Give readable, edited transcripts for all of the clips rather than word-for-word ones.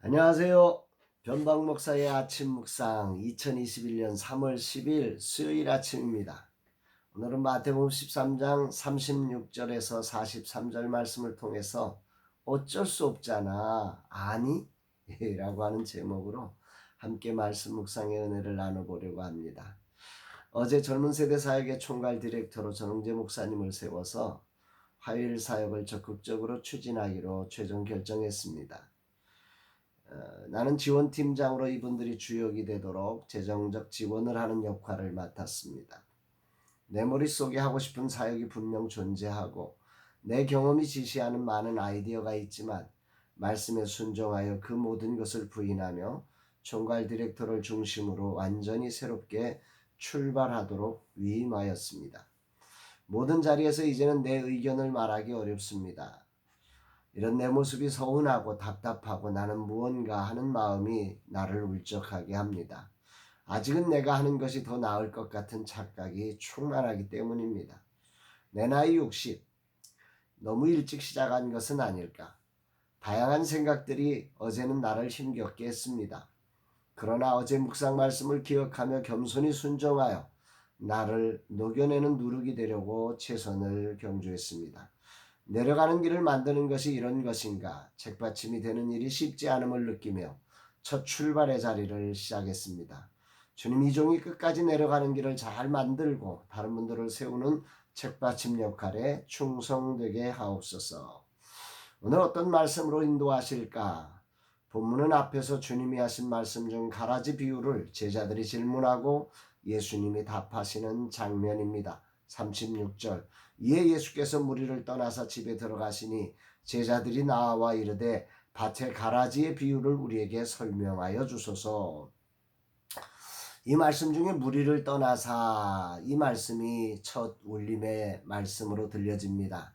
안녕하세요. 변방 목사의 아침 묵상 2021년 3월 10일 수요일 아침입니다. 오늘은 마태복음 13장 36절에서 43절 말씀을 통해서 어쩔 수 없잖아. 아니? 라고 하는 제목으로 함께 말씀 묵상의 은혜를 나눠보려고 합니다. 어제 젊은 세대 사역의 총괄 디렉터로 전웅재 목사님을 세워서 화요일 사역을 적극적으로 추진하기로 최종 결정했습니다. 나는 지원팀장으로 이분들이 주역이 되도록 재정적 지원을 하는 역할을 맡았습니다. 내 머릿속에 하고 싶은 사역이 분명 존재하고 내 경험이 지시하는 많은 아이디어가 있지만 말씀에 순종하여 그 모든 것을 부인하며 총괄 디렉터를 중심으로 완전히 새롭게 출발하도록 위임하였습니다. 모든 자리에서 이제는 내 의견을 말하기 어렵습니다. 이런 내 모습이 서운하고 답답하고 나는 무언가 하는 마음이 나를 울적하게 합니다. 아직은 내가 하는 것이 더 나을 것 같은 착각이 충만하기 때문입니다. 내 나이 60, 너무 일찍 시작한 것은 아닐까? 다양한 생각들이 어제는 나를 힘겹게 했습니다. 그러나 어제 묵상 말씀을 기억하며 겸손히 순종하여 나를 녹여내는 누룩이 되려고 최선을 경주했습니다. 내려가는 길을 만드는 것이 이런 것인가? 책받침이 되는 일이 쉽지 않음을 느끼며 첫 출발의 자리를 시작했습니다. 주님, 이 종이 끝까지 내려가는 길을 잘 만들고 다른 분들을 세우는 책받침 역할에 충성되게 하옵소서. 오늘 어떤 말씀으로 인도하실까? 본문은 앞에서 주님이 하신 말씀 중 가라지 비유를 제자들이 질문하고 예수님이 답하시는 장면입니다. 36절. 이에 예수께서 무리를 떠나서 집에 들어가시니 제자들이 나와 이르되 밭의 가라지의 비유를 우리에게 설명하여 주소서. 이 말씀 중에 무리를 떠나사, 이 말씀이 첫 울림의 말씀으로 들려집니다.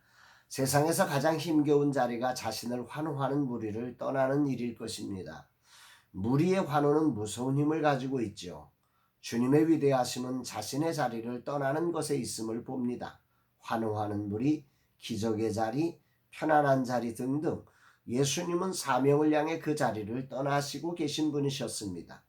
세상에서 가장 힘겨운 자리가 자신을 환호하는 무리를 떠나는 일일 것입니다. 무리의 환호는 무서운 힘을 가지고 있죠. 주님의 위대하심은 자신의 자리를 떠나는 것에 있음을 봅니다. 환호하는 무리, 기적의 자리, 편안한 자리 등등 예수님은 사명을 향해 그 자리를 떠나시고 계신 분이셨습니다.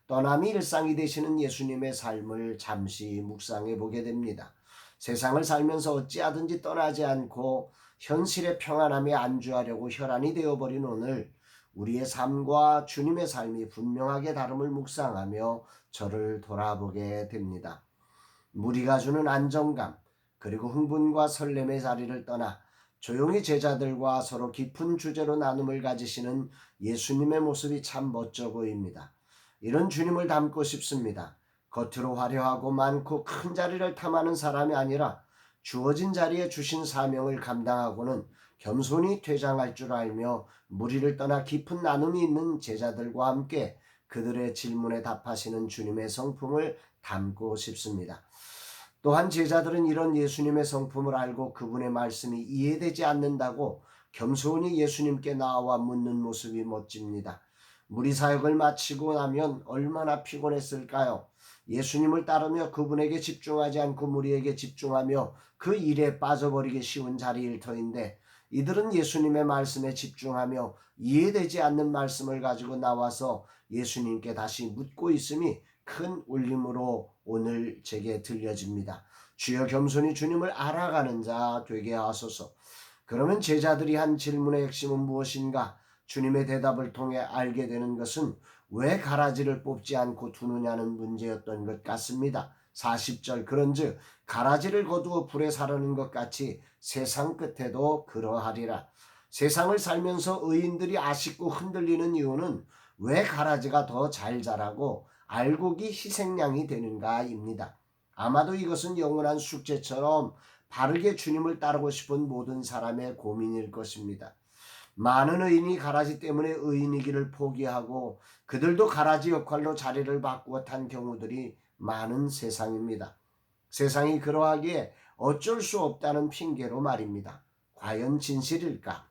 떠남이 일상이 되시는 예수님의 삶을 잠시 묵상해 보게 됩니다. 세상을 살면서 어찌하든지 떠나지 않고 현실의 평안함에 안주하려고 혈안이 되어버린 오늘, 우리의 삶과 주님의 삶이 분명하게 다름을 묵상하며 저를 돌아보게 됩니다. 무리가 주는 안정감, 그리고 흥분과 설렘의 자리를 떠나 조용히 제자들과 서로 깊은 주제로 나눔을 가지시는 예수님의 모습이 참 멋져 보입니다. 이런 주님을 닮고 싶습니다. 겉으로 화려하고 많고 큰 자리를 탐하는 사람이 아니라 주어진 자리에 주신 사명을 감당하고는 겸손히 퇴장할 줄 알며 무리를 떠나 깊은 나눔이 있는 제자들과 함께 그들의 질문에 답하시는 주님의 성품을 담고 싶습니다. 또한 제자들은 이런 예수님의 성품을 알고 그분의 말씀이 이해되지 않는다고 겸손히 예수님께 나와 묻는 모습이 멋집니다. 무리 사역을 마치고 나면 얼마나 피곤했을까요? 예수님을 따르며 그분에게 집중하지 않고 무리에게 집중하며 그 일에 빠져버리기 쉬운 자리일 터인데, 이들은 예수님의 말씀에 집중하며 이해되지 않는 말씀을 가지고 나와서 예수님께 다시 묻고 있음이 큰 울림으로 오늘 제게 들려집니다. 주여, 겸손히 주님을 알아가는 자 되게 하소서. 그러면 제자들이 한 질문의 핵심은 무엇인가? 주님의 대답을 통해 알게 되는 것은 왜 가라지를 뽑지 않고 두느냐는 문제였던 것 같습니다. 40절. 그런즉 가라지를 거두어 불에 사르는 것 같이 세상 끝에도 그러하리라. 세상을 살면서 의인들이 아쉽고 흔들리는 이유는 왜 가라지가 더 잘 자라고 알곡이 희생양이 되는가입니다. 아마도 이것은 영원한 숙제처럼 바르게 주님을 따르고 싶은 모든 사람의 고민일 것입니다. 많은 의인이 가라지 때문에 의인이기를 포기하고 그들도 가라지 역할로 자리를 바꾸어 탄 경우들이 많은 세상입니다. 세상이 그러하기에 어쩔 수 없다는 핑계로 말입니다. 과연 진실일까?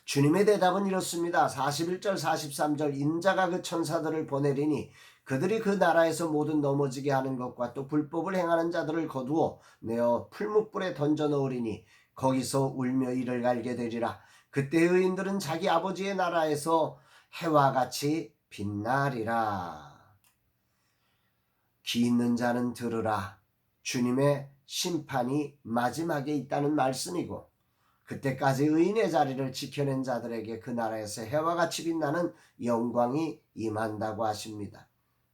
주님의 대답은 이렇습니다. 41절 43절. 인자가 그 천사들을 보내리니 그들이 그 나라에서 모든 넘어지게 하는 것과 또 불법을 행하는 자들을 거두어 내어 풀무불에 던져 넣으리니 거기서 울며 이를 갈게 되리라. 그때 의인들은 자기 아버지의 나라에서 해와 같이 빛나리라. 귀 있는 자는 들으라. 주님의 심판이 마지막에 있다는 말씀이고, 그때까지 의인의 자리를 지켜낸 자들에게 그 나라에서 해와 같이 빛나는 영광이 임한다고 하십니다.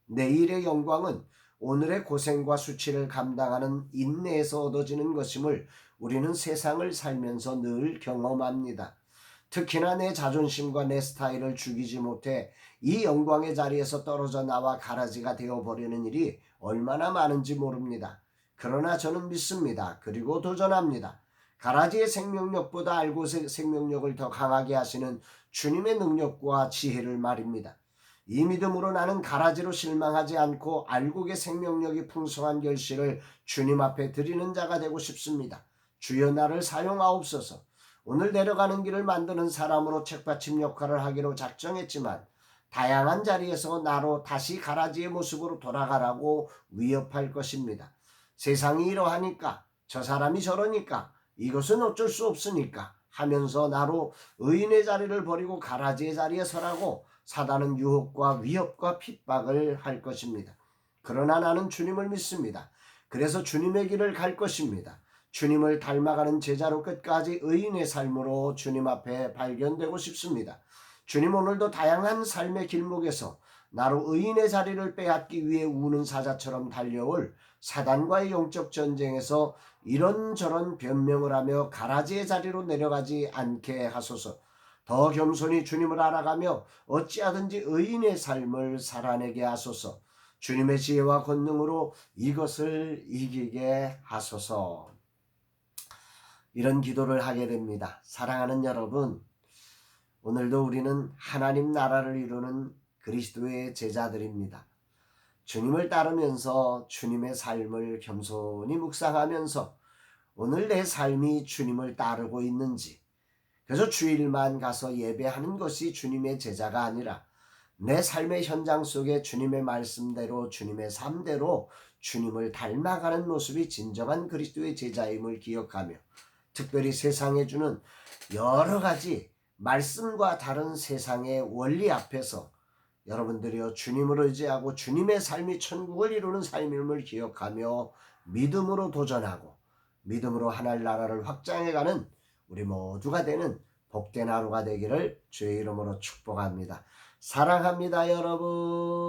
내일의 영광은 오늘의 고생과 수치를 감당하는 인내에서 얻어지는 것임을 우리는 세상을 살면서 늘 경험합니다. 특히나 내 자존심과 내 스타일을 죽이지 못해 이 영광의 자리에서 떨어져 나와 가라지가 되어버리는 일이 얼마나 많은지 모릅니다. 그러나 저는 믿습니다. 그리고 도전합니다. 가라지의 생명력보다 알곳의 생명력을 더 강하게 하시는 주님의 능력과 지혜를 말입니다. 이 믿음으로 나는 가라지로 실망하지 않고 알곡의 생명력이 풍성한 결실을 주님 앞에 드리는 자가 되고 싶습니다. 주여 나를 사용하옵소서. 오늘 내려가는 길을 만드는 사람으로 책받침 역할을 하기로 작정했지만 다양한 자리에서 나로 다시 가라지의 모습으로 돌아가라고 위협할 것입니다. 세상이 이러하니까, 저 사람이 저러니까, 이것은 어쩔 수 없으니까 하면서 나로 의인의 자리를 버리고 가라지의 자리에 서라고 사단은 유혹과 위협과 핍박을 할 것입니다. 그러나 나는 주님을 믿습니다. 그래서 주님의 길을 갈 것입니다. 주님을 닮아가는 제자로 끝까지 의인의 삶으로 주님 앞에 발견되고 싶습니다. 주님, 오늘도 다양한 삶의 길목에서 나로 의인의 자리를 빼앗기 위해 우는 사자처럼 달려올 사단과의 영적 전쟁에서 이런저런 변명을 하며 가라지의 자리로 내려가지 않게 하소서. 더 겸손히 주님을 알아가며 어찌하든지 의인의 삶을 살아내게 하소서. 주님의 지혜와 권능으로 이것을 이기게 하소서. 이런 기도를 하게 됩니다. 사랑하는 여러분, 오늘도 우리는 하나님 나라를 이루는 그리스도의 제자들입니다. 주님을 따르면서 주님의 삶을 겸손히 묵상하면서 오늘 내 삶이 주님을 따르고 있는지, 그래서 주일만 가서 예배하는 것이 주님의 제자가 아니라 내 삶의 현장 속에 주님의 말씀대로 주님의 삶대로 주님을 닮아가는 모습이 진정한 그리스도의 제자임을 기억하며, 특별히 세상에 주는 여러 가지 말씀과 다른 세상의 원리 앞에서 여러분들이여 주님을 의지하고 주님의 삶이 천국을 이루는 삶임을 기억하며 믿음으로 도전하고 믿음으로 하나님 나라를 확장해가는 우리 모두가 되는 복된 하루가 되기를 주의 이름으로 축복합니다. 사랑합니다, 여러분.